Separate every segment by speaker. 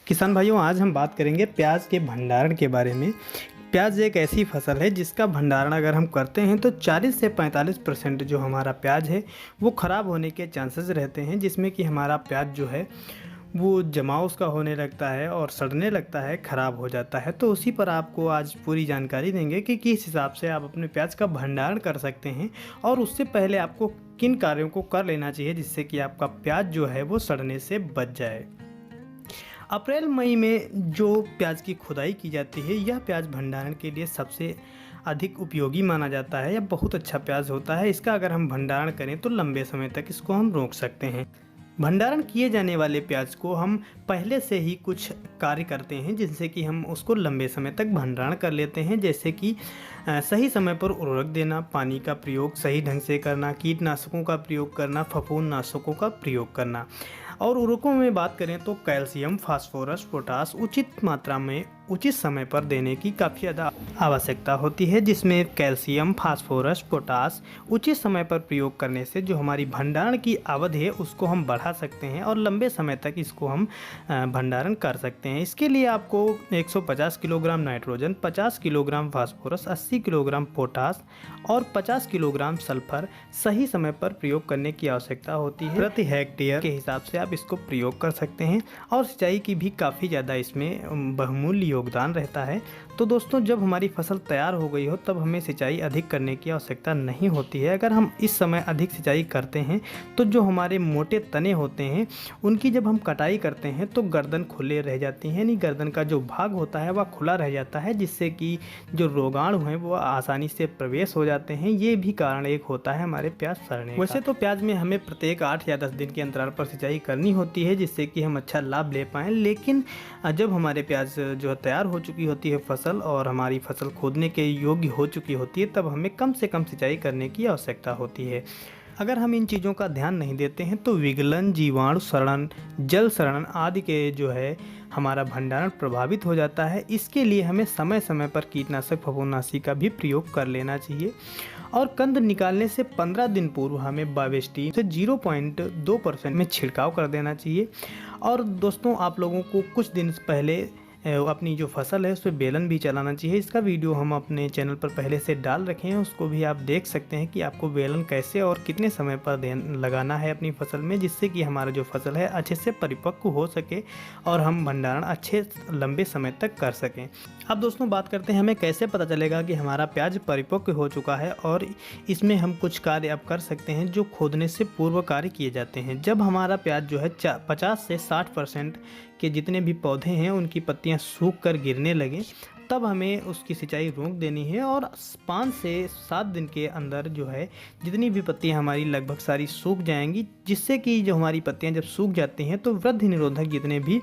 Speaker 1: किसान भाइयों, आज हम बात करेंगे प्याज के भंडारण के बारे में। प्याज एक ऐसी फसल है जिसका भंडारण अगर हम करते हैं तो 40 से 45% जो हमारा प्याज है वो ख़राब होने के चांसेस रहते हैं, जिसमें कि हमारा प्याज जो है वो जमाव उसका होने लगता है और सड़ने लगता है, ख़राब हो जाता है। तो उसी पर आपको आज पूरी जानकारी देंगे कि किस हिसाब से आप अपने प्याज का भंडारण कर सकते हैं और उससे पहले आपको किन कार्यों को कर लेना चाहिए जिससे कि आपका प्याज जो है वो सड़ने से बच जाए। अप्रैल मई में जो प्याज की खुदाई की जाती है, यह प्याज भंडारण के लिए सबसे अधिक उपयोगी माना जाता है। यह बहुत अच्छा प्याज होता है। इसका अगर हम भंडारण करें तो लंबे समय तक इसको हम रोक सकते हैं। भंडारण किए जाने वाले प्याज को हम पहले से ही कुछ कार्य करते हैं जिनसे कि हम उसको लंबे समय तक भंडारण कर लेते हैं, जैसे कि सही समय पर उर्वरक देना, पानी का प्रयोग सही ढंग से करना, कीटनाशकों का प्रयोग करना, फफूंदनाशकों का प्रयोग करना। और उर्वरकों में बात करें तो कैल्शियम, फास्फोरस, पोटास उचित मात्रा में उचित समय पर देने की काफ़ी ज़्यादा आवश्यकता होती है, जिसमें कैल्शियम, फास्फोरस, पोटास उचित समय पर प्रयोग करने से जो हमारी भंडारण की अवधि है उसको हम बढ़ा सकते हैं और लंबे समय तक इसको हम भंडारण कर सकते हैं। इसके लिए आपको 150 kilogram nitrogen, 50 kilogram phosphorus, 80 kilogram potash और 50 किलोग्राम सल्फर सही समय पर प्रयोग करने की आवश्यकता होती है। प्रति हेक्टेयर के हिसाब से आप इसको प्रयोग कर सकते हैं और सिंचाई की भी काफ़ी ज़्यादा इसमें बहुमूल्य योगदान रहता है। तो दोस्तों, जब हमारी फसल तैयार हो गई हो तब हमें सिंचाई अधिक करने की आवश्यकता नहीं होती है। अगर हम इस समय अधिक सिंचाई करते हैं तो जो हमारे मोटे तने होते हैं उनकी जब हम कटाई करते हैं तो गर्दन खुले रह जाती है, यानी गर्दन का जो भाग होता है वह खुला रह जाता है, जिससे कि जो रोगाणु हैं वो आसानी से प्रवेश हो जाते हैं। ये भी कारण एक होता है हमारे प्याज सड़ने का। वैसे तो प्याज में हमें प्रत्येक 8 या 10 दिन के अंतराल पर सिंचाई करनी होती है जिससे कि हम अच्छा लाभ ले पाएँ, लेकिन जब हमारे प्याज जो तैयार हो चुकी होती है फसल और हमारी फसल खोदने के योग्य हो चुकी होती है तब हमें कम से कम सिंचाई करने की आवश्यकता होती है। अगर हम इन चीज़ों का ध्यान नहीं देते हैं तो विगलन, जीवाणु सड़न, जल सड़न आदि के जो है हमारा भंडारण प्रभावित हो जाता है। इसके लिए हमें समय समय पर कीटनाशक, फफूंदनाशी का भी प्रयोग कर लेना चाहिए और कंद निकालने से 15 दिन पूर्व हमें बावेस्टीन से 0.2% में छिड़काव कर देना चाहिए। और दोस्तों, आप लोगों को कुछ दिन पहले अपनी जो फसल है उस पर बेलन भी चलाना चाहिए। इसका वीडियो हम अपने चैनल पर पहले से डाल रखे हैं, उसको भी आप देख सकते हैं कि आपको बेलन कैसे और कितने समय पर लगाना है अपनी फसल में, जिससे कि हमारा जो फसल है अच्छे से परिपक्व हो सके और हम भंडारण अच्छे लंबे समय तक कर सकें। अब दोस्तों, बात करते हैं हमें कैसे पता चलेगा कि हमारा प्याज परिपक्व हो चुका है, और इसमें हम कुछ कार्य अब कर सकते हैं जो खोदने से पूर्व कार्य किए जाते हैं। जब हमारा प्याज जो है 50 से 60% के जितने भी पौधे हैं उनकी पत्तियां सूख कर गिरने लगें, तब हमें उसकी सिंचाई रोक देनी है और 5 से 7 दिन के अंदर जो है जितनी भी पत्तियां हमारी लगभग सारी सूख जाएंगी, जिससे कि जो हमारी पत्तियां जब सूख जाती हैं तो वृद्धि निरोधक जितने भी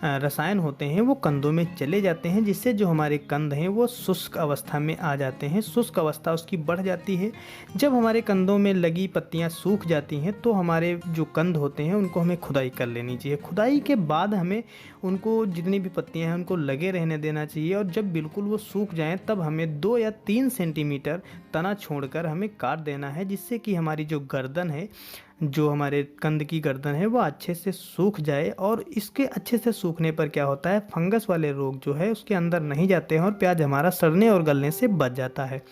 Speaker 1: रसायन होते हैं वो कंदों में चले जाते हैं, जिससे जो हमारे कंद हैं वो शुष्क अवस्था में आ जाते हैं, शुष्क अवस्था उसकी बढ़ जाती है। जब हमारे कंदों में लगी पत्तियां सूख जाती हैं तो हमारे जो कंद होते हैं उनको हमें खुदाई कर लेनी चाहिए। खुदाई के बाद हमें उनको जितनी भी पत्तियां हैं उनको लगे रहने देना चाहिए, और जब बिल्कुल वो सूख जाएँ तब हमें 2 या 3 सेंटीमीटर तना छोड़कर हमें काट देना है, जिससे कि हमारी जो गर्दन है, जो हमारे कंद की गर्दन है, वो अच्छे से सूख जाए। और इसके अच्छे से सूखने पर क्या होता है, फंगस वाले रोग जो है उसके अंदर नहीं जाते हैं और प्याज हमारा सड़ने और गलने से बच जाता है।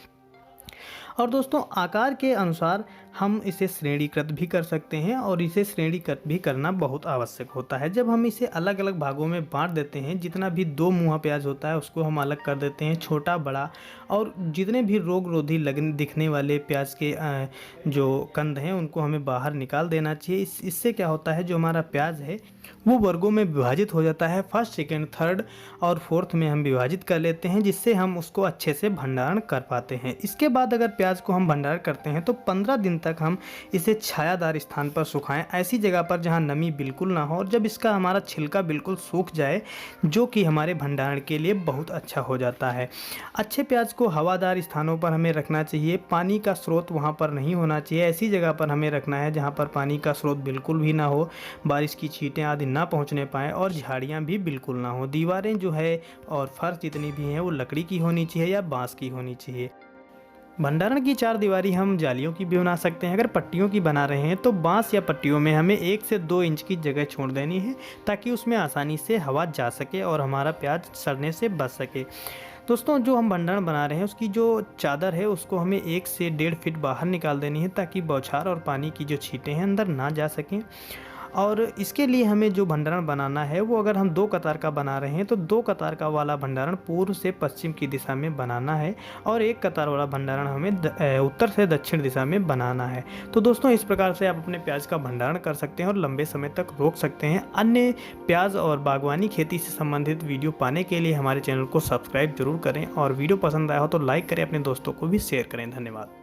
Speaker 1: और दोस्तों, आकार के अनुसार हम इसे श्रेणीकृत भी कर सकते हैं और इसे श्रेणीकृत भी करना बहुत आवश्यक होता है। जब हम इसे अलग अलग भागों में बांट देते हैं, जितना भी 2 मुँहा प्याज होता है उसको हम अलग कर देते हैं, छोटा, बड़ा, और जितने भी रोग रोधी लगने दिखने वाले प्याज के जो कंद हैं उनको हमें बाहर निकाल देना चाहिए। इससे क्या होता है, जो हमारा प्याज है वो वर्गों में विभाजित हो जाता है। फर्स्ट, सेकेंड, थर्ड और फोर्थ में हम विभाजित कर लेते हैं, जिससे हम उसको अच्छे से भंडारण कर पाते हैं। इसके बाद अगर प्याज को हम भंडारण करते हैं तो 15 दिन तक हम इसे छायादार स्थान पर सुखाएं, ऐसी जगह पर जहां नमी बिल्कुल ना हो, और जब इसका हमारा छिलका बिल्कुल सूख जाए, जो कि हमारे भंडारण के लिए बहुत अच्छा हो जाता है। अच्छे प्याज को हवादार स्थानों पर हमें रखना चाहिए। पानी का स्रोत वहां पर नहीं होना चाहिए, ऐसी जगह पर हमें रखना है जहां पर पानी का स्रोत बिल्कुल भी ना हो, बारिश की छींटें आदि ना पहुंचने पाएँ और झाड़ियाँ भी बिल्कुल ना हो। दीवारें जो है और फर्श जितनी भी हैं वो लकड़ी की होनी चाहिए या बांस की होनी चाहिए। भंडारण की चार दीवारी हम जालियों की भी बना सकते हैं। अगर पट्टियों की बना रहे हैं तो बांस या पट्टियों में हमें 1 से 2 इंच की जगह छोड़ देनी है, ताकि उसमें आसानी से हवा जा सके और हमारा प्याज सड़ने से बच सके। दोस्तों, जो हम भंडारण बना रहे हैं उसकी जो चादर है उसको हमें 1 से 1.5 फीट बाहर निकाल देनी है, ताकि बौछार और पानी की जो छींटें हैं अंदर ना जा सकें। और इसके लिए हमें जो भंडारण बनाना है वो, अगर हम 2 कतार का बना रहे हैं तो 2 कतार का वाला भंडारण पूर्व से पश्चिम की दिशा में बनाना है, और 1 कतार वाला भंडारण हमें उत्तर से दक्षिण दिशा में बनाना है। तो दोस्तों, इस प्रकार से आप अपने प्याज का भंडारण कर सकते हैं और लंबे समय तक रोक सकते हैं। अन्य प्याज और बागवानी खेती से संबंधित वीडियो पाने के लिए हमारे चैनल को सब्सक्राइब जरूर करें, और वीडियो पसंद आया हो तो लाइक करें, अपने दोस्तों को भी शेयर करें। धन्यवाद।